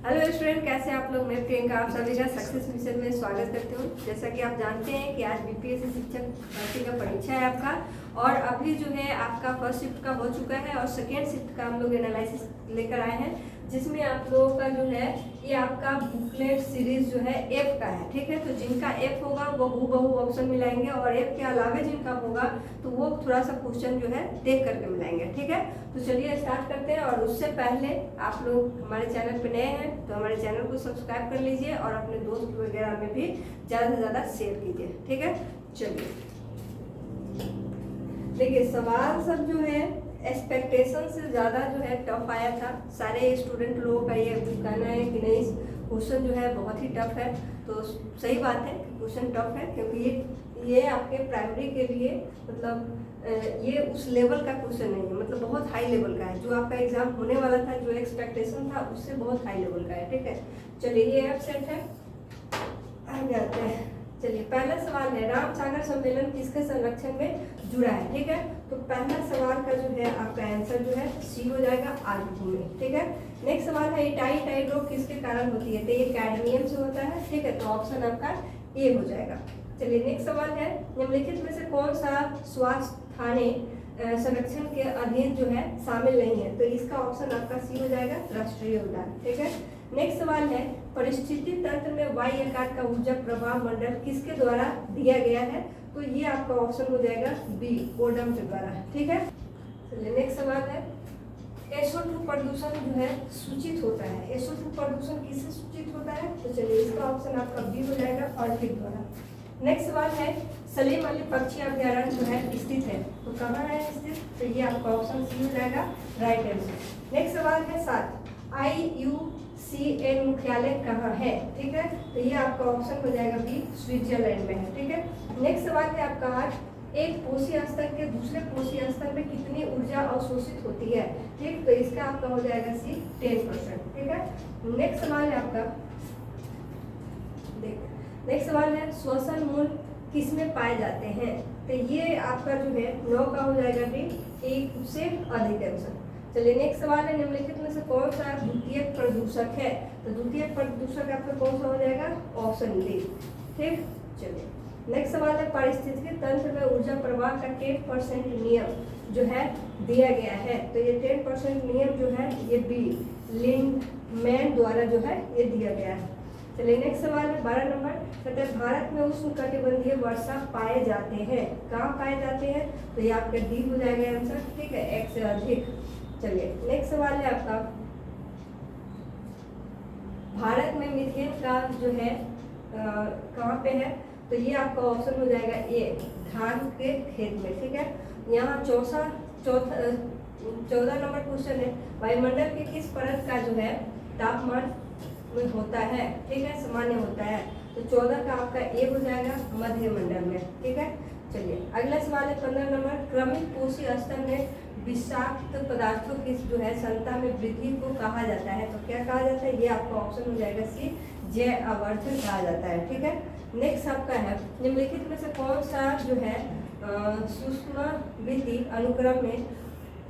Hello student, कैसे आप लोग। मैं प्रियंका आप सभी का सक्सेस मिशन में स्वागत करती हूँ। जैसा कि आप जानते हैं कि आज बीपीएससी शिक्षक भर्ती का परीक्षा है आपका, और अभी जो है आपका फर्स्ट शिफ्ट का हो चुका है और सेकेंड शिफ्ट का हम लोग एनालिसिस लेकर आए हैं, जिसमें आप लोगों का जो है ये आपका बुकलेट सीरीज जो है एफ का है। ठीक है, तो जिनका एफ होगा वो हूबहू ऑप्शन मिलाएंगे, और एफ के अलावा जिनका होगा तो वो थोड़ा सा क्वेश्चन जो है देख करके मिलाएंगे। ठीक है, तो चलिए स्टार्ट करते हैं। और उससे पहले आप लोग हमारे चैनल पर नए हैं तो हमारे चैनल को सब्सक्राइब कर लीजिए और अपने दोस्त वगैरह में भी ज़्यादा से ज़्यादा शेयर कीजिए। ठीक है, चलिए देखिए सवाल सब जो है एक्सपेक्टेशन से ज़्यादा जो है टफ आया था। सारे स्टूडेंट लोगों का ये कहना है कि नहीं क्वेश्चन जो है बहुत ही टफ है। तो सही बात है कि क्वेश्चन टफ है, क्योंकि ये आपके प्राइमरी के लिए मतलब ये उस लेवल का क्वेश्चन नहीं है, मतलब बहुत हाई लेवल का है। जो आपका एग्जाम होने वाला था, जो एक्सपेक्टेशन था उससे बहुत हाई लेवल का है। ठीक है, चलिए ये एफ सेट है, आगे आते हैं। चलिए पहला सवाल है, राम सागर सम्मेलन किसके संरक्षण में जुड़ा है। ठीक है, तो पहला सवाल का जो है आपका आंसर जो है सी हो जाएगा, आर्द्रभूमि। ठीक है, नेक्स्ट सवाल है, इटाई रोग किसके कारण होती है। तो ये कैडमियम से होता है। ठीक है, तो ऑप्शन आपका ए हो जाएगा। चलिए नेक्स्ट सवाल है, निम्नलिखित में से कौन सा स्वास्थ्य थाने संरक्षण के अधीन जो है शामिल नहीं है। तो इसका ऑप्शन आपका सी हो जाएगा, राष्ट्रीय उद्यान। ठीक है, नेक्स्ट सवाल है, परिस्थिति तंत्र में वाई आकार का ऊर्जा प्रवाह मंडल किसके द्वारा दिया गया है। तो ये आपका ऑप्शन हो जाएगा बी, ओडम के द्वारा। ठीक है, चलिए नेक्स्ट सवाल है, SO2 प्रदूषण जो है सूचित होता है। SO2 प्रदूषण किससे सूचित होता है। तो चलिए इसका ऑप्शन आपका बी हो जाएगा, ऑर्किड द्वारा। नेक्स्ट सवाल है, सलीम अली पक्षी अभ्यारण्य जो है स्थित है, तो कहाँ है स्थित। तो ये आपका ऑप्शन सी हो जाएगा, राइट आंसर। नेक्स्ट सवाल है 7, IUCN मुख्यालय कहाँ है। ठीक है, तो ये आपका ऑप्शन हो जाएगा बी, स्विट्जरलैंड में है। ठीक है, नेक्स्ट सवाल है आपका 8, एक कोशीय स्तर के दूसरे कोशीय स्तर में कितनी ऊर्जा अवशोषित होती है। ठीक, तो इसका आपका हो जाएगा सी, 10%। ठीक है, नेक्स्ट सवाल है आपका, नेक्स्ट सवाल है, श्वसन मूल किसमें पाए जाते हैं। तो ये आपका जो है 9 का हो जाएगा बी, एक से अधिक आंसर। चलिए नेक्स्ट सवाल है, निम्नलिखित में से कौन सा द्वितीयक प्रदूषक है। तो द्वितीयक प्रदूषक आपका कौन सा हो जाएगा, ऑप्शन डी। ठीक, चलिए नेक्स्ट सवाल है, पारिस्थितिकी तंत्र में ऊर्जा प्रवाह का 10% नियम जो है दिया गया है। तो ये 10% नियम जो है ये बी, लिंडमैन द्वारा जो है ये दिया गया है। चलिए नेक्स्ट सवाल है 12 नंबर, कहते हैं भारत में उष्णकटिबंधीय वर्षा पाए जाते हैं, कहाँ पाए जाते हैं। तो ये आपका डी हो जाएगा आंसर। ठीक है, एक से अधिक। चलिए नेक्स्ट सवाल है आपका, भारत में मीथेन का जो है कहाँ पे है। तो ये आपका ऑप्शन हो जाएगा ए, धान के खेत में। ठीक है, यहाँ 14 नंबर क्वेश्चन है, वायुमंडल के किस परत का जो है तापमान में होता है। ठीक है, सामान्य होता है। तो 14 का आपका ए हो जाएगा, मध्य मंडल में। ठीक है, चलिए अगला सवाल है 15 नंबर, क्रमिक कोशीय स्तर में विषाक्त पदार्थों की जो है क्षमता में वृद्धि को कहा जाता है। तो क्या कहा जाता है, ये आपका ऑप्शन हो जाएगा सी, जैव आवर्धन कहा जाता है। ठीक है, नेक्स्ट आपका है, निम्नलिखित में से कौन सा जो है सूक्ष्मविधि अनुक्रम में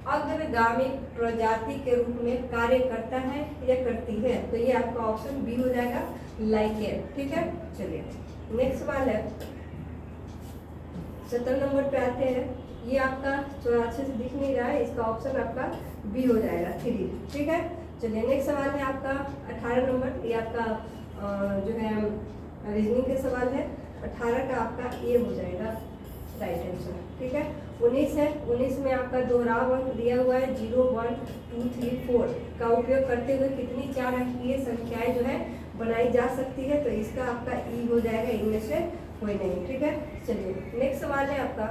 अग्रगामी प्रजाति के रूप में कार्य करता है या करती है। तो ये आपका ऑप्शन बी हो जाएगा, लाइकेन। ठीक है, चलिए नेक्स्ट सवाल है 17 नंबर पे आते हैं, ये आपका जो अच्छे से दिख नहीं रहा है, इसका ऑप्शन आपका बी हो जाएगा, 3। ठीक है, चलिए नेक्स्ट सवाल है आपका 18 नंबर, ये आपका जो है रीजनिंग के सवाल है। 18 का आपका ए हो जाएगा, राइट आंसर। ठीक है, 19 है, 19 में आपका दोहराव अंक दिया हुआ है 0, 1, 2, 3, 4 का उपयोग करते हुए कितनी 4 अंकीय संख्याएं जो है बनाई जा सकती है। तो इसका आपका ई हो जाएगा, इनमें से कोई नहीं। ठीक है, चलिए नेक्स्ट सवाल है आपका,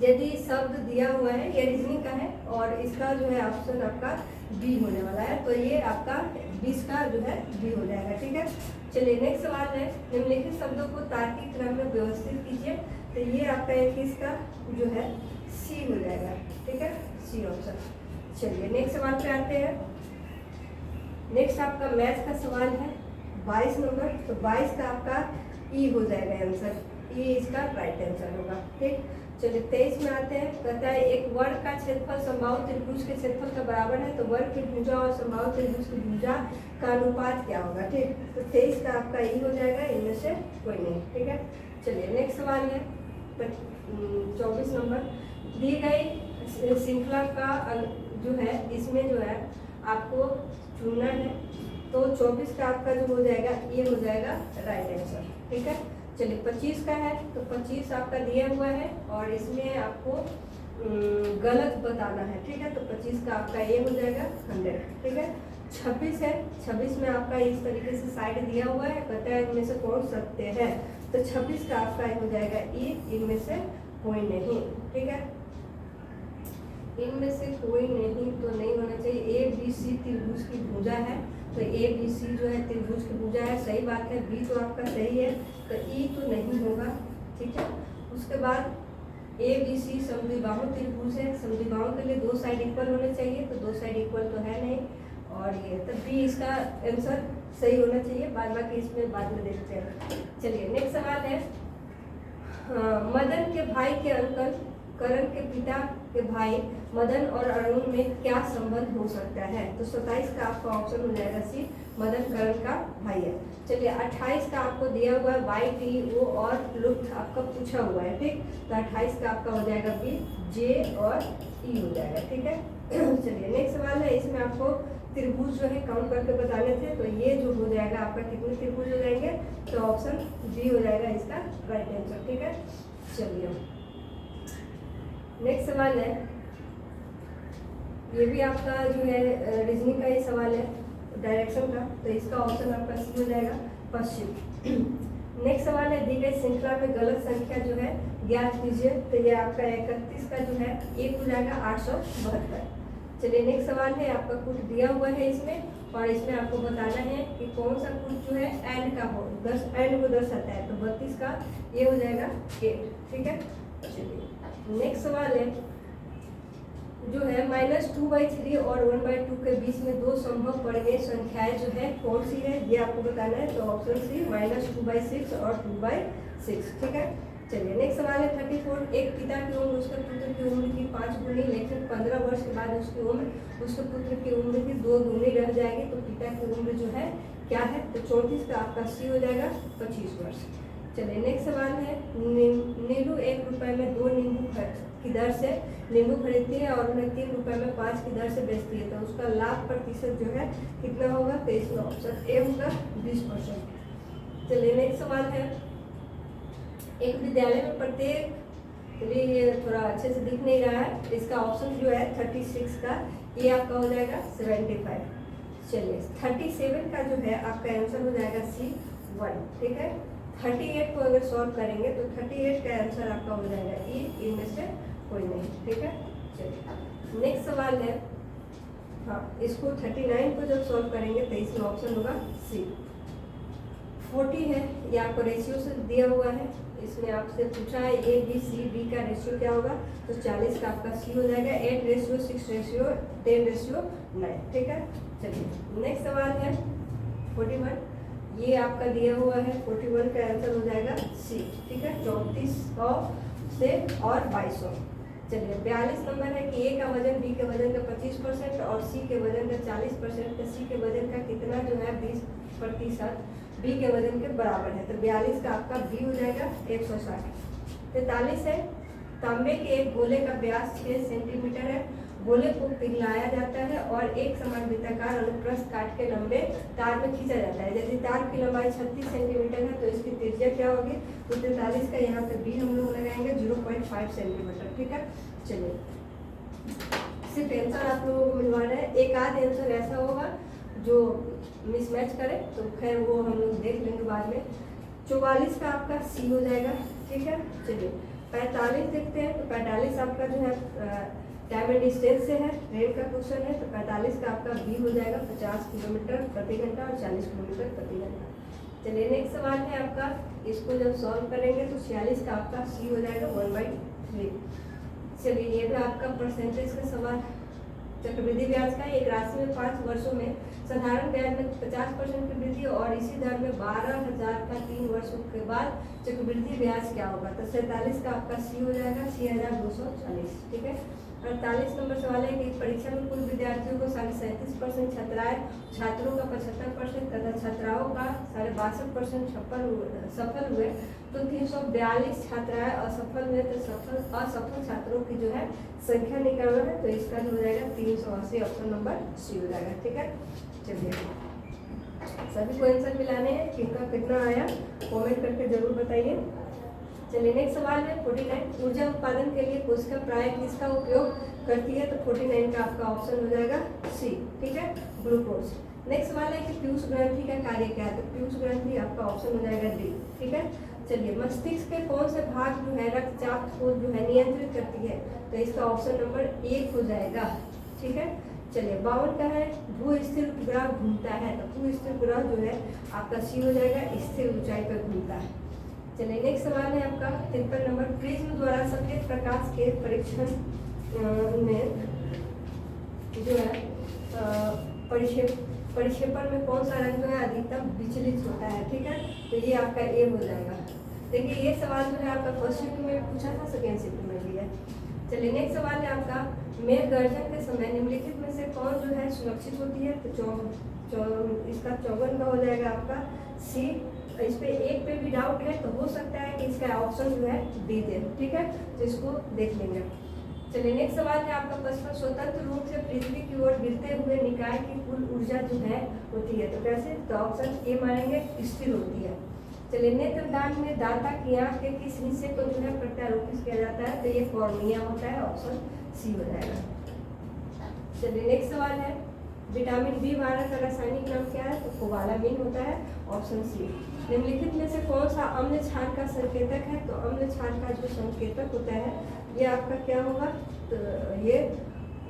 यदि शब्द दिया हुआ है, ये रीजनिंग का है और इसका जो है ऑप्शन आपका बी होने वाला है। तो ये आपका 20 का जो है बी हो जाएगा। ठीक है, चलिए नेक्स्ट सवाल है, निम्नलिखित शब्दों को तार्किक क्रम में व्यवस्थित कीजिए। तो ये आपका 21 का जो है सी हो जाएगा। ठीक है, सी ऑप्शन। चलिए नेक्स्ट सवाल पे आते हैं। नेक्स्ट आपका मैथ का सवाल है 22 नंबर, तो 22 का आपका ई हो जाएगा आंसर, ये इसका राइट आंसर होगा। ठीक, चलिए 23 में आते हैं। कहता है एक वर्ग का क्षेत्रफल समबाहु त्रिभुज के क्षेत्रफल का बराबर है, तो वर्ग की भुजा और समबाहु त्रिभुज की भुजा का अनुपात क्या होगा। ठीक, तो 23 का आपका ई हो जाएगा, इनमें से कोई नहीं। ठीक है, चलिए नेक्स्ट सवाल है 24 नंबर। दी गई श्रृंखला का जो है इसमें जो है आपको चुनना है, तो 24 का आपका जो हो जाएगा ये हो जाएगा राइट आंसर। ठीक है, चलिए 25 का है, तो 25 आपका दिया हुआ है और इसमें आपको गलत बताना है। ठीक है, तो 25 का आपका ये हो जाएगा 100। ठीक है, 26 है, 26 में आपका इस तरीके से साइड दिया हुआ है, कहता है इनमें से कौन सत्य है, तो 26 का आपका ये हो जाएगा ई, इनमें से कोई नहीं। ठीक है, इनमें से कोई नहीं तो नहीं होना चाहिए। ए बी सी त्रिभुज की भुजा है, तो ए बी सी जो है त्रिभुज की भुजा है, सही बात है। बी तो आपका सही है, तो ई तो नहीं होगा। ठीक है, उसके बाद ए बी सी समद्विबाहु त्रिभुज है, समद्विबाहु के लिए दो साइड इक्वल होने चाहिए, तो दो साइड इक्वल तो है नहीं, और ये तो बी इसका आंसर सही होना चाहिए। बाद बाकी इसमें बाद में देखते हैं। चलिए नेक्स्ट सवाल है, मदन के भाई के अंकल करण के पिता के भाई मदन और अरुण में क्या संबंध हो सकता है, तो 27 का आपका ऑप्शन हो जाएगा सी, मदन करण का भाई है। चलिए 28 का आपको दिया हुआ है वाई टी ओ और लुप्त आपका पूछा हुआ है। ठीक, तो 28 का आपका हो जाएगा बी, जे और ई हो जाएगा। ठीक है, चलिए नेक्स्ट सवाल है, इसमें आपको त्रिभुज जो है काउंट करके बताने थे, तो ये जो हो जाएगा आपका कितने त्रिभुज हो जाएंगे, तो ऑप्शन बी हो जाएगा इसका राइट आंसर। ठीक है, चलिए नेक्स्ट सवाल है, ये भी आपका जो है रीजनिंग का ही सवाल है, डायरेक्शन का, तो इसका ऑप्शन आपका सी हो जाएगा पश्चिम। नेक्स्ट सवाल है, दी गई श्रृंखला में गलत संख्या जो है ज्ञात कीजिए, तो ये आपका 31 का जो है एक हो जाएगा 872। चलिए नेक्स्ट सवाल है, आपका कुछ दिया हुआ है इसमें, और इसमें आपको बताना है कि कौन सा कुछ जो है एंड का हो, 10 एंड को दर्शाता है, तो 32 का ये हो जाएगा 8। ठीक है, चलिए नेक्स्ट सवाल है, जो है -2/3 और 1/2 के बीच में दो संभव परिमेय संख्याएं जो है कौन सी है, ये आपको बताना है, तो ऑप्शन सी -2/6 और 2/6। ठीक है, चलिए नेक्स्ट सवाल है 34। एक पिता की उम्र उसके पुत्र की उम्र की 5 गुनी, लेकिन 15 वर्ष के बाद उसकी उम्र उसके पुत्र की उम्र की 2 गुनी रह जाएगी, तो पिता की उम्र जो है क्या है, तो 34 का आपका सी हो जाएगा 25 वर्ष। चलिए नेक्स्ट सवाल है, नीलू 1 रुपये में 2 नींबू की दर से नींबू खरीदती है और उन्हें 3 रुपये में 5 की दर से बेचती है, तो उसका लाभ प्रतिशत जो है कितना होगा, तो इसमें ऑप्शन ए होगा 20%। चलिए नेक्स्ट सवाल है, एक विद्यालय में प्रत्येक, चलिए ये थोड़ा अच्छे से दिख नहीं रहा है, इसका ऑप्शन जो है 36 का ये आपका हो जाएगा 75। चलिए 37 का जो है आपका आंसर हो जाएगा सी 1। ठीक है, 38 को अगर सॉल्व करेंगे तो 38 का आंसर आपका हो जाएगा ई, इनमें से कोई नहीं। ठीक है, चलिए नेक्स्ट सवाल है, हाँ इसको 39 को जब सॉल्व करेंगे तो इसमें ऑप्शन होगा सी। 40 है, ये आपको रेशियो से दिया हुआ है, इसमें आपसे पूछा है ए बी सी डी का रेशियो क्या होगा, तो 40 का आपका सी हो जाएगा 8:6:10:9। ठीक है, चलिए नेक्स्ट सवाल है 41, ये आपका दिया हुआ है 41 का आंसर हो जाएगा सी। ठीक है, 3400 से और 2200। चलिए 42 नंबर है कि ए का वजन बी के वजन का 25% और सी के वजन का 40%, तो सी के वजन का कितना जो है 20% बी के वजन के बराबर है, तो 42 का आपका बी हो जाएगा 160। 43 है, तांबे के एक गोले का व्यास 6 सेंटीमीटर है, गोले को पिघलाया जाता है और एक समान वृत्ताकार अनुप्रस्थ काट के लंबे तार में खींचा जाता है। यदि तार की लंबाई 36 सेंटीमीटर है तो इसकी त्रिज्या क्या होगी, तो 43 का यहाँ पे बी हम लोग लगाएंगे 0.5 सेंटीमीटर। ठीक है, चलिए सिर्फ आंसर आप लोगों को मिलवा रहे हैं, एक आध आंसर ऐसा होगा जो मिसमैच करे तो खैर वो हम लोग देख लेंगे बाद में। 44 का आपका सी हो जाएगा। ठीक है, चलिए 45 देखते हैं, तो 45 आपका जो है टाइम एंड डिस्टेंस से है, ट्रेन का क्वेश्चन है, तो 45 का आपका बी हो जाएगा 50 किलोमीटर प्रति घंटा और 40 किलोमीटर प्रति घंटा। चलिए नेक्स्ट सवाल है आपका, इसको जब सॉल्व करेंगे तो 46 का आपका सी हो जाएगा 1/3। चलिए ये भी आपका परसेंटेज का सवाल, चक्रवृद्धि ब्याज का एक राशि में 5 वर्षों में साधारण ब्याज में 50% की वृद्धि और इसी दर में 12,000 का 3 वर्षों के बाद चक्रवृद्धि ब्याज क्या होगा? तो 47 का आपका सी हो जाएगा 6,240। ठीक है। 48 नंबर सवाल है कि परीक्षा में कुल विद्यार्थियों को 37.5% छात्रों का 75% तथा छात्राओं का 62.5% सफल हुए, तो 342 छात्राएं असफल हुए, तो असफल छात्रों की जो है संख्या निकालना है, तो इसका जो हो जाएगा 380, ऑप्शन नंबर सी हो जाएगा। ठीक है। चलिए सभी को आंसर मिलाने हैं, किनका कितना आया कमेंट करके जरूर बताइए। चलिए नेक्स्ट सवाल है 49, ऊर्जा उत्पादन के लिए कोशिका प्राय किसका उपयोग करती है? तो 49 का आपका ऑप्शन हो जाएगा सी। ठीक है, ग्लूकोज। नेक्स्ट सवाल है कि पीयूष ग्रंथि का कार्य क्या है? तो पीयूष ग्रंथि आपका ऑप्शन हो जाएगा डी। ठीक है। चलिए मस्तिष्क के कौन से भाग जो है रक्तचाप को जो है नियंत्रित करती है? तो इसका ऑप्शन नंबर 1 हो जाएगा। ठीक है। चलिए 52 का है भू स्थिर ग्रह घूमता है, तो भू स्थिर ग्रह जो है आपका सी हो जाएगा, स्थिर ऊंचाई पर घूमता है। चलिए नेक्स्ट सवाल है आपका 53 नंबर, प्रिज्म द्वारा सफेद प्रकाश के परीक्षण में जो है परिक्षेपण में कौन सा रंग जो है अधिकतम विचलित होता है? ठीक है, तो ये आपका ए हो जाएगा। देखिए ये सवाल जो है आपका फर्स्ट शिफ्ट में पूछा था, सेकेंड शिफ्ट में भी है। चलिए नेक्स्ट सवाल है आपका मेघ गर्जन के समय निम्नलिखित में से कौन जो है सुरक्षित होती है? तो इसका 54 का हो जाएगा आपका सी। इस पे एक पे भी डाउट है तो हो सकता है कि इसका ऑप्शन जो है डी दे। ठीक है, तो इसको देख लेंगे। चलिए नेक्स्ट सवाल है आपका 55, स्वतंत्र रूप से पृथ्वी की ओर गिरते हुए निकाय की कुल ऊर्जा जो है होती है, तो कैसे? तो ऑप्शन ए मानेंगे, स्थिर होती है। चलिए नेत्रदान में दाता की आंख के किस हिस्से को जो है प्रत्यारोपित किया जाता है? तो ये कॉर्निया होता है, ऑप्शन सी हो जाएगा। चलिए नेक्स्ट सवाल है विटामिन बी12 का रासायनिक नाम क्या है? तो कोबालामिन होता है, ऑप्शन सी। निम्नलिखित में से कौन सा अम्ल क्षार का संकेतक है? तो अम्ल क्षार का जो संकेतक होता है ये आपका क्या होगा? तो ये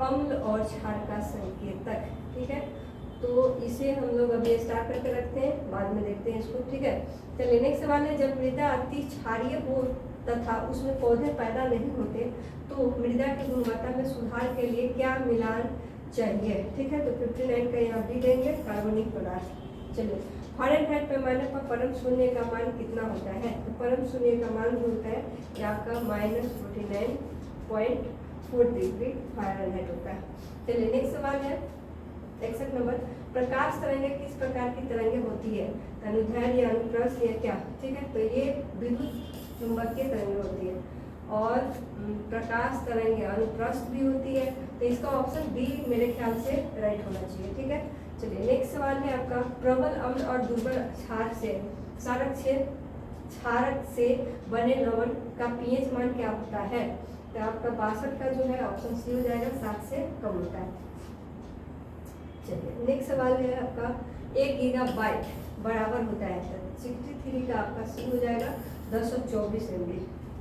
अम्ल और क्षार का संकेतक। ठीक है, तो इसे हम लोग अभी स्टार्ट करके रखते हैं, बाद में देखते हैं इसको। ठीक है। चलिए नेक्स्ट सवाल है जब मृदा अति क्षारीय हो तथा उसमें पौधे पैदा नहीं होते तो मृदा की गुणवत्ता में सुधार के लिए क्या मिलान चाहिए? ठीक है, तो 59 का यहाँ भी देंगे कार्बनिक पदार्थ। चलिए फ़ारेनहाइट पैमाने पर परम शून्य का मान कितना होता है? तो परम शून्य का मान जो होता है ये आपका -49.4 डिग्री फ़ारेनहाइट होता है। चलिए नेक्स्ट सवाल है 61 नंबर, प्रकाश तरंगे किस प्रकार की तरंगे होती है? अनुदैर्ध्य या अनुप्रस्थ या क्या? ठीक है, तो ये विद्युत चुंबकीय तरंगे होती है और प्रकाश तरंगे अनुप्रस्थ भी होती है, तो इसका ऑप्शन बी मेरे ख्याल से राइट होना चाहिए। ठीक है। चलिए नेक्स्ट सवाल है आपका प्रबल अम्ल और दुर्बल क्षारक से बने लवण का पीएच मान क्या होता है? तो आपका 62 का जो है ऑप्शन सी हो जाएगा, 7 से कम होता है। चलिए नेक्स्ट सवाल है आपका 1 गीगाबाइट बराबर होता है, 63 का आपका सी हो जाएगा 1024 MB।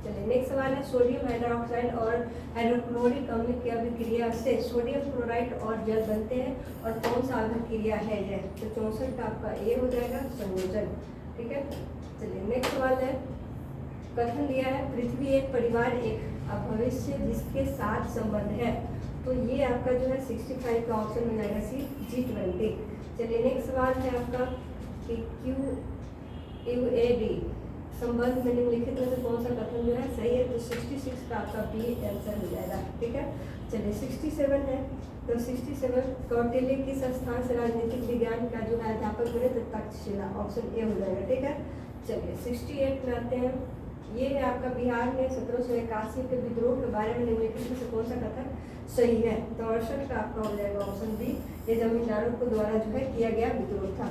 चलिए नेक्स्ट सवाल है सोडियम हाइड्रोक्साइड और हाइड्रोक्लोरिक अम्ल की अभिक्रिया से सोडियम क्लोराइड और जल बनते हैं और कौन सा अभिक्रिया है यह? तो 64 का आपका ए हो जाएगा, संयोजन। ठीक है। चलिए नेक्स्ट सवाल है कथन दिया है पृथ्वी एक परिवार एक भविष्य जिसके साथ संबंध है, तो ये आपका जो है 65 का ऑप्शन हो जाएगा सी, G20। चलिए नेक्स्ट सवाल है आपका कि QUAD संबंध में निम्नलिखित में से कौन सा कथन जो है सही है? तो 66 का आपका बी आंसर हो जाएगा। ठीक है। चलिए 67 है, तो 67 कौटिल्य किस स्थान से राजनीतिक विज्ञान का जो है अध्यापक बने? तो तक्षशिला, ऑप्शन ए हो जाएगा। ठीक है। चलिए 68 में आते हैं, ये है आपका बिहार में 1781 के विद्रोह के बारे में निम्नलिखित में से कौन सा कथन सही है? तो 68 का आपका हो जाएगा ऑप्शन बी, ये जमींदारों को द्वारा जो है किया गया विद्रोह था।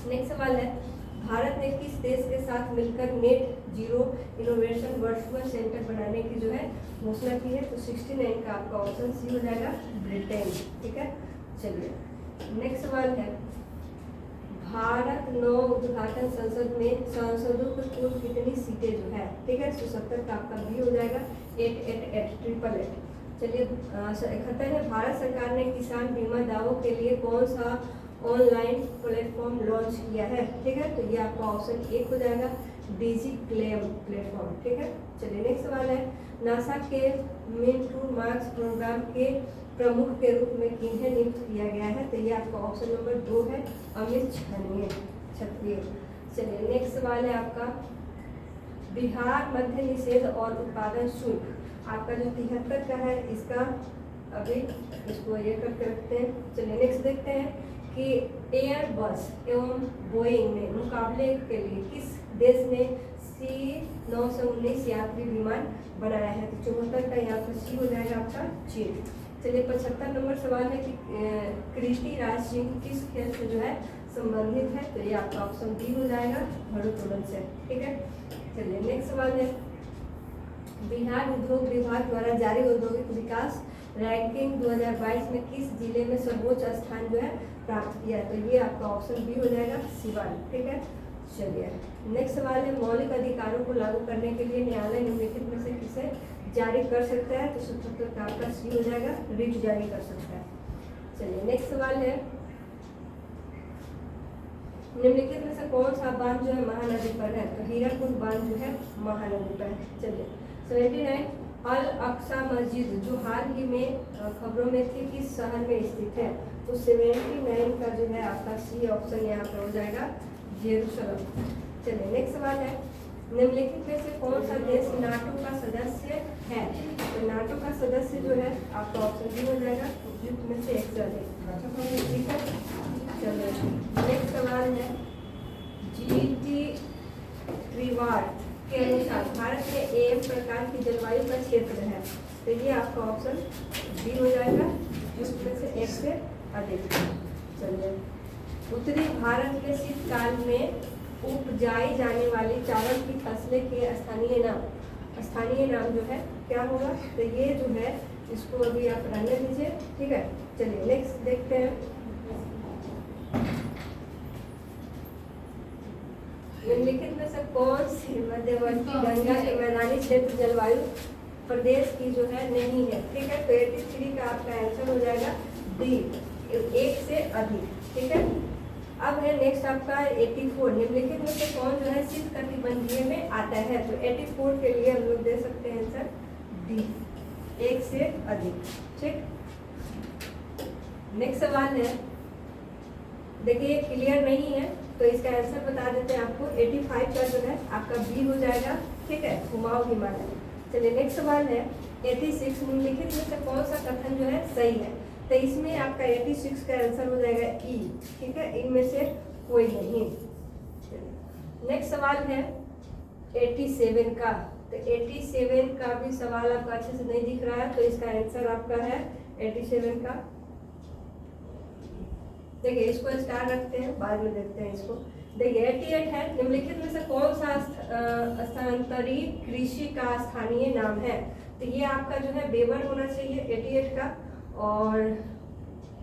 नेक्स्ट सवाल है भारत ने किस देश के साथ मिलकर net zero innovation virtual centre बनाने की जो है घोषणा की है? तो 69 का आपका ऑप्शन सी हो जाएगा, ब्रिटेन। ठीक है। चलिए नेक्स्ट सवाल है भारत नव उद्घाटन संसद में सांसदों को कुल कितनी सीटें जो है? ठीक है, 170 का आपका बी हो जाएगा, 888। चलिए 71 है भारत सरकार ने किसान बीमा दावों के लिए कौन सा ऑनलाइन प्लेटफॉर्म लॉन्च किया है? ठीक है, तो ये आपका ऑप्शन 1 हो जाएगा, डीजी क्लेम प्लेटफॉर्म, ठीक है। चलिए नेक्स्ट सवाल है, नासा के मीन टू मार्स प्रोग्राम के प्रमुख के रूप में किन्हें नियुक्त किया गया है? तो ये आपका ऑप्शन नंबर 2 है, अमित क्षत्रिय। चलिए नेक्स्ट सवाल है आपका, बिहार मध्य निषेध और उत्पादन शुल्क आपका जो 73 का है, इसका अभी इसको ये करके रखते हैं। चलिए नेक्स्ट देखते हैं कि एयरबस एवं बोइंग ने मुकाबले के लिए किस देश ने C919 यात्री विमान बनाया है? तो 74 का यहाँ पर सी हो जाएगा आपका चीन। चलिए 75 नंबर सवाल है कि कृति राज सिंह किस खेल से जो है संबंधित है? तो ये आपका ऑप्शन डी हो जाएगा, भारोत्तोलन से, ठीक है। चलिए नेक्स्ट सवाल है, बिहार उद्योग विभाग द्वारा जारी औद्योगिक विकास रैंकिंग 2022 में किस जिले में सर्वोच्च स्थान जो है प्राप्त किया है? तो ये आपका ऑप्शन बी हो जाएगा, सिवान, ठीक है। चलिए नेक्स्ट सवाल है, मौलिक अधिकारों को लागू करने के लिए न्यायालय निम्नलिखित में से किसे जारी कर सकता है? तो 77 का आपका सी हो जाएगा, रिट जारी कर सकता है। चलिए नेक्स्ट सवाल है, निम्नलिखित में से कौन सा बांध जो है महानदी पर है? तो हीराकुंड बांध जो है महानदी पर है। चलिए 79, अल अक्सा मस्जिद जो हाल ही में खबरों में थी किस शहर में स्थित है? तो 79 का जो है आपका सी ऑप्शन यहाँ पर हो जाएगा, जेरूसलम। चलिए नेक्स्ट सवाल है, निम्नलिखित में से कौन सा देश नाटो का सदस्य है? तो नाटो का सदस्य जो है आपका ऑप्शन डी हो जाएगा, उपयुक्त में से एक से अधिक, ठीक है। चलिए नेक्स्ट सवाल है, जीटी रिवार्ड के अनुसार भारत में एम प्रकार की जलवायु का क्षेत्र है? तो ये आपका ऑप्शन डी हो जाएगा, जिसमें से एक से अधिक। चलिए, उत्तरी भारत में शीतकाल में उपजाई जाने वाली चावल की फसलें के स्थानीय नाम जो है क्या होगा? तो ये जो है इसको अभी आप रहने दीजिए, ठीक है। चलिए नेक्स्ट देखते हैं, निम्नलिखित में से कौन सी मध्यवर्ती गंगा के मैदानी क्षेत्र जलवायु प्रदेश की जो है नहीं है? ठीक है, तो 83 का आपका आंसर हो जाएगा डी, एक से अधिक, ठीक है। अब है नेक्स्ट आपका 84, निम्नलिखित में से कौन जो है शीतकटिबंधीय में आता है? तो 84 के लिए हम लोग दे सकते हैं आंसर डी, एक से अधिक, ठीक। नेक्स्ट सवाल है, देखिए ये क्लियर नहीं है तो इसका आंसर बता देते हैं आपको, 85 का जो है आपका बी हो जाएगा, ठीक है, कुमाऊं हिमालय। चलिए नेक्स्ट सवाल है 86, निम्नलिखित में से कौन सा कथन जो है सही है? तो इसमें आपका 86 का आंसर हो जाएगा ई, ठीक है, इनमें से कोई नहीं। नेक्स्ट सवाल है 87 का, तो 87 का भी सवाल आपका अच्छे से नहीं दिख रहा है, तो इसका आंसर आपका है 87 का। देखिए इसको स्टार रखते हैं, बाद में देखते हैं इसको। देखिए 88 है, निम्नलिखित में से कौन सा स्थानांतरित कृषि का स्थानीय नाम है? तो ये आपका जो है बेवर होना चाहिए 88 का, और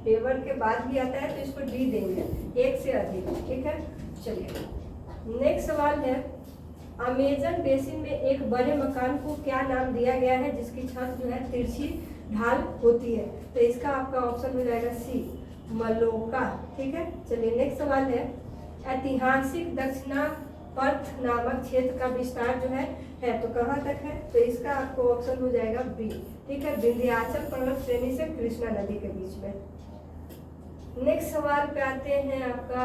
बेवर के बाद भी आता है तो इसको डी देंगे, एक से अधिक, ठीक है। चलिए नेक्स्ट सवाल है, अमेजन बेसिन में एक बड़े मकान को क्या नाम दिया गया है जिसकी छत जो है तिरछी ढाल होती है? तो इसका आपका ऑप्शन हो जाएगा सी, मलोका, ठीक है। चलिए नेक्स्ट सवाल है, ऐतिहासिक दक्षिणापर्थ नामक क्षेत्र का विस्तार जो है तो कहाँ तक है? तो इसका आपको ऑप्शन हो जाएगा बी, ठीक है, विंध्याचल पर्वत श्रेणी से कृष्णा नदी के बीच में। नेक्स्ट सवाल पे आते हैं आपका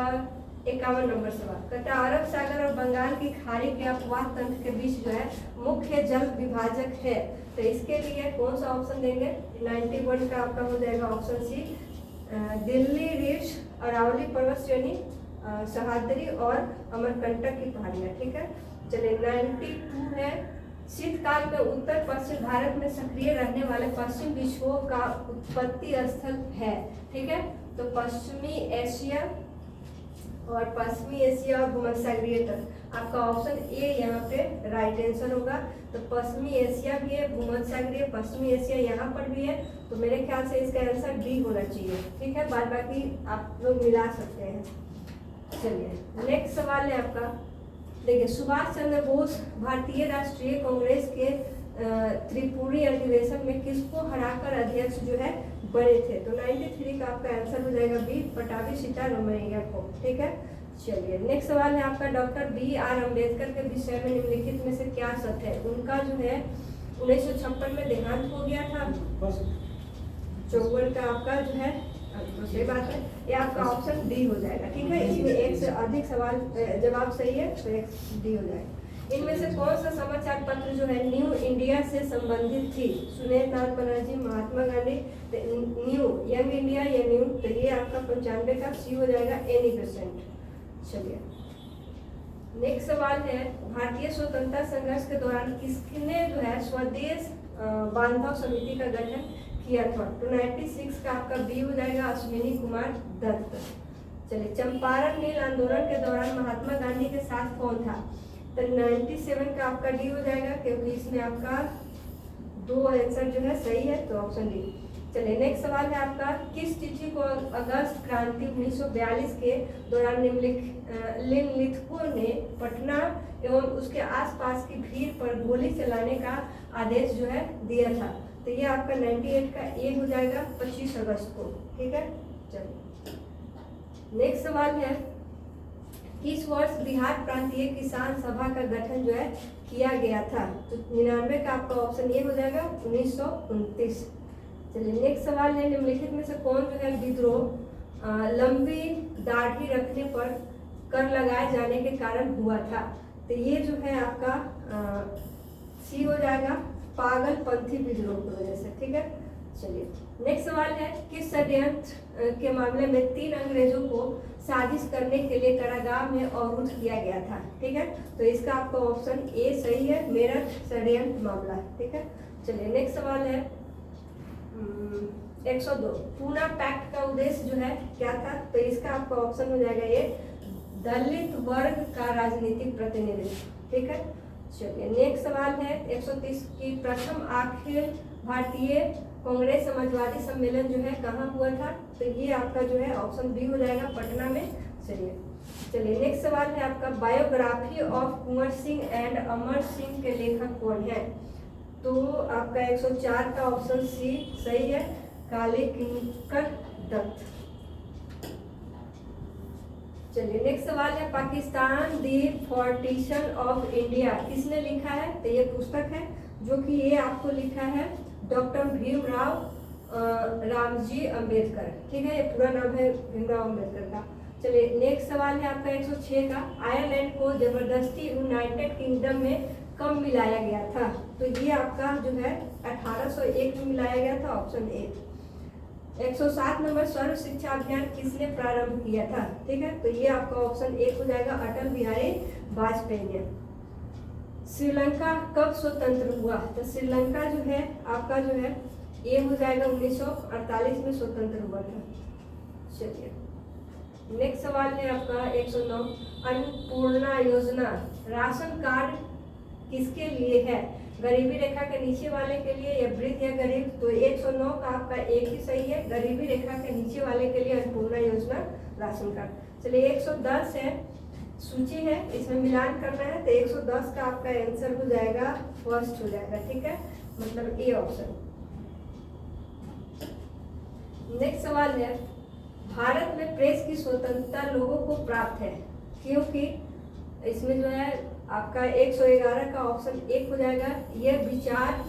51 नंबर सवाल, कहता है अरब सागर और बंगाल की खाड़ी के अपवाह तंत्र के बीच जो है मुख्य जल विभाजक है? तो इसके लिए कौन सा ऑप्शन देंगे? 91 का आपका हो जाएगा option C, Delhi ridge, Aravalli पर्वत श्रेणी, सह्याद्री और अमरकंटक की पहाड़ियाँ, ठीक है। चलिए 92 है, शीतकाल में उत्तर पश्चिम भारत में सक्रिय रहने वाले पश्चिम विक्षोभ का उत्पत्ति स्थल है, ठीक है। तो पश्चिमी एशिया और भूमध्यसागरीय तट, आपका ऑप्शन ए यहाँ पे राइट आंसर होगा। तो पश्चिमी एशिया भी है, भूमध्यसागरीय पश्चिमी एशिया यहाँ पर भी है, तो मेरे ख्याल से इसका आंसर डी होना चाहिए, ठीक है। बाद बाकी आप लोग मिला सकते हैं। चलिए नेक्स्ट सवाल है आपका, देखिए सुभाष चंद्र बोस भारतीय राष्ट्रीय कांग्रेस के त्रिपुरी अधिवेशन में किसको हराकर अध्यक्ष जो है बने थे? तो 93 का आपका आंसर हो जाएगा बी, पटाभी सीतारमैया को, ठीक है। चलिए नेक्स्ट सवाल है आपका, डॉक्टर B.R. अम्बेडकर के विषय में निम्नलिखित में से क्या सत्य है? उनका जो है 1956 में देहांत हो गया था। 54 का आपका जो है, तो सही बात है, ये आपका ऑप्शन डी हो जाएगा। ठीक है, इसमें एक से अधिक सवाल जवाब सही है तो एक डी हो जाएगा। इनमें से कौन सा समाचार पत्र जो है न्यू इंडिया से संबंधित थी? Surendranath Banerjee, Mahatma Gandhi, new, young India या न्यू? तो ये आपका 95 का सी हो जाएगा, एनी परसेंट। चलिए नेक्स्ट सवाल है, भारतीय स्वतंत्रता संघर्ष के दौरान किसने जो है स्वदेश बांधव समिति का गठन किया था? तो 96 का आपका बी हो जाएगा, अश्विनी कुमार दत्त। चलिए चंपारण नील आंदोलन के दौरान महात्मा गांधी के साथ कौन था? तो 97 का आपका डी हो जाएगा, क्योंकि इसमें आपका 2 आंसर जो है सही है, तो ऑप्शन डी। चलिए नेक्स्ट सवाल है आपका, किस तिथि को अगस्त क्रांति 1942 के दौरान निम्नलिखितों ने पटना एवं उसके आसपास की भीड़ पर गोली चलाने का आदेश जो है दिया था? तो ये आपका 98 का ए हो जाएगा, 25 अगस्त को। ठीक है, चलिए नेक्स्ट सवाल है, किस वर्ष बिहार प्रांतीय किसान सभा का गठन जो है किया गया था? तो 99 का आपका ऑप्शन ए हो जाएगा, 1929। चलिए नेक्स्ट सवाल है, निम्नलिखित में से कौन जो है विद्रोह लंबी दाढ़ी रखने पर कर लगाए जाने के कारण हुआ था? तो ये जो है आपका सी हो जाएगा, पागलपंथी विद्रोह की वजह से। ठीक है, चलिए नेक्स्ट सवाल है, किस षड्यंत्र के मामले में 3 अंग्रेजों को साजिश करने के लिए कारागार में अवरुद्ध किया गया था? ठीक है, तो इसका आपका ऑप्शन ए सही है, मेरठ षड्यंत्र मामला। ठीक है, चलिए नेक्स्ट सवाल है 102, पूना पैक्ट का उद्देश्य जो है क्या था? तो इसका आपका ऑप्शन हो जाएगा ये, दलित वर्ग का राजनीतिक प्रतिनिधित्व। ठीक है, चलिए नेक्स्ट सवाल है 130 की, प्रथम अखिल भारतीय कांग्रेस समाजवादी सम्मेलन जो है कहाँ हुआ था? तो ये आपका जो है ऑप्शन बी हो जाएगा, पटना में। चलिए नेक्स्ट सवाल है आपका, biography of Kunwar Singh and Amar Singh के लेखक कौन है? तो आपका 104 का ऑप्शन सी सही है, काले किंकर दत्त। चलिए नेक्स्ट सवाल है, पाकिस्तान दी पार्टीशन ऑफ इंडिया किसने लिखा है? तो ये पुस्तक है जो कि ये आपको लिखा है डॉक्टर भीमराव रामजी अम्बेडकर। ठीक है, ये पूरा नाम है भीमराव अम्बेडकर का। चलिए नेक्स्ट सवाल है आपका 106 का, आयरलैंड को जबरदस्ती यूनाइटेड किंगडम में कब मिलाया गया था? तो ये आपका जो है 1801 में मिलाया गया था, ऑप्शन ए। 107 नंबर, सर्व शिक्षा अभियान किसने प्रारंभ किया था? ठीक है, तो ये आपका ऑप्शन ए हो जाएगा, अटल बिहारी वाजपेयी ने। श्रीलंका कब स्वतंत्र हुआ? तो श्रीलंका जो है आपका जो है ये हो जाएगा 1948 में स्वतंत्र हुआ था। चलिए नेक्स्ट सवाल है आपका 109, अन्नपूर्णा योजना राशन कार्ड किसके लिए है? गरीबी रेखा के नीचे वाले के लिए या वृद्ध या गरीब? तो 109 का आपका एक ही सही है, गरीबी रेखा के नीचे वाले के लिए अन्नपूर्णा योजना राशन कार्ड। चलिए 110 है, सूची है, इसमें मिलान करना है, तो 110 का आपका आंसर हो जाएगा, फर्स्ट हो जाएगा। ठीक है, मतलब ए ऑप्शन। नेक्स्ट सवाल है, भारत में प्रेस की स्वतंत्रता लोगों को प्राप्त है क्योंकि? इसमें जो है आपका 111 का ऑप्शन एक हो जाएगा, यह विचार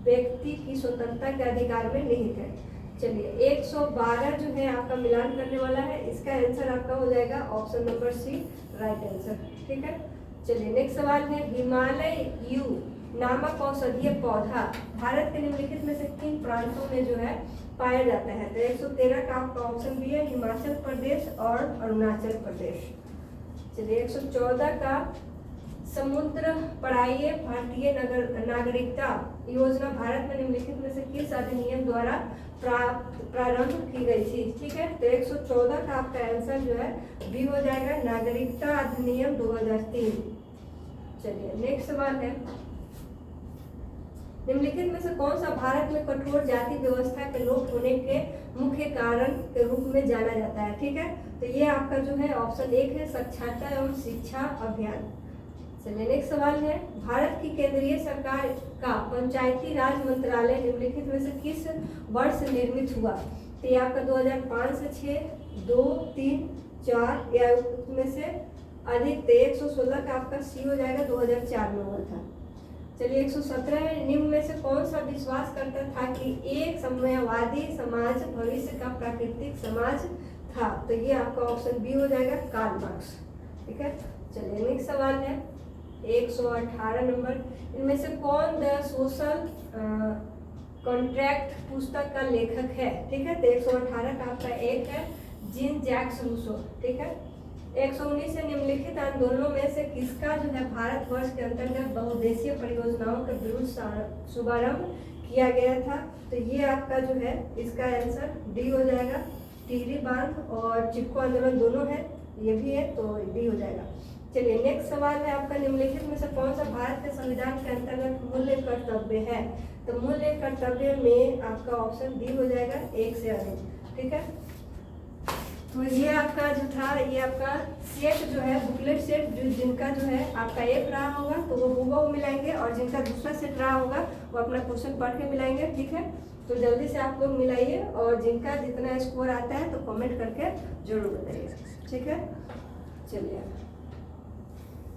व्यक्ति की स्वतंत्रता के अधिकार में निहित है। चलिए 112 जो है आपका मिलान करने वाला है, इसका आंसर आपका हो जाएगा option number C, right answer. ठीक है, चलिए नेक्स्ट सवाल है, हिमालय यू नामक औषधीय पौधा भारत के निम्नलिखित में से किन प्रांतों में जो है पाया जाता है? तो 113 का आपका ऑप्शन भी है, हिमाचल प्रदेश और अरुणाचल प्रदेश। चलिए 114 का, समुद्र पढ़ाइए भारतीय नागरिकता योजना भारत में निम्नलिखित में से किस अधिनियम द्वारा प्रारंभ की गई थी? ठीक है, तो 114 का आपका आंसर जो है बी हो जाएगा, नागरिकता अधिनियम 2003। चलिए नेक्स्ट सवाल है, निम्नलिखित में से कौन सा भारत में कठोर जाति व्यवस्था के लोप होने के मुख्य कारण के रूप में जाना जाता है? ठीक है, तो ये आपका जो है ऑप्शन एक है, साक्षरता एवं शिक्षा अभियान। चलिए नेक्स्ट सवाल है, भारत की केंद्रीय सरकार का पंचायती राज मंत्रालय निम्नलिखित में से किस वर्ष निर्मित हुआ? तो ये आपका 2005 से 6, 2, 3, 4 या उसमें से अधिक, तो 116 का आपका सी हो जाएगा, 2004 में हुआ था। चलिए 117 निम्न में से कौन सा विश्वास करता था कि एक समयवादी समाज भविष्य का प्राकृतिक समाज था? तो ये आपका ऑप्शन बी हो जाएगा, कार्ल मार्क्स। ठीक है, चलिए नेक्स्ट सवाल है 118 नंबर। इनमें से कौन द सोशल कॉन्ट्रैक्ट पुस्तक का लेखक है? ठीक है, तो 118 का आपका एक है जीन जैक्स रूसो। ठीक है, 119 से निम्नलिखित आंदोलनों में से किसका जो है भारतवर्ष के अंतर्गत बहुउद्देशीय परियोजनाओं के विरुद्ध शुभारंभ किया गया था? तो ये आपका जो है इसका आंसर डी हो जाएगा, टिहरी बांध और चिपको आंदोलन दोनों है, ये भी है, तो डी हो जाएगा। चलिए नेक्स्ट सवाल है आपका, निम्नलिखित में से कौन सा भारत के संविधान के अंतर्गत मूल्य कर्तव्य है? तो मूल्य कर्तव्य में आपका ऑप्शन डी हो जाएगा, एक से अधिक। ठीक है, तो ये आपका जो था, ये आपका सेट जो है, बुकलेट सेट, जो जिनका जो है आपका एक रहा होगा तो वो हूबहू मिलाएंगे, और जिनका दूसरा सेट रहा होगा वो अपना क्वेश्चन पढ़ के मिलाएंगे। ठीक है, तो जल्दी से आप लोग मिलाइए, और जिनका जितना स्कोर आता है तो कमेंट करके जरूर बताइए। ठीक है, चलिए।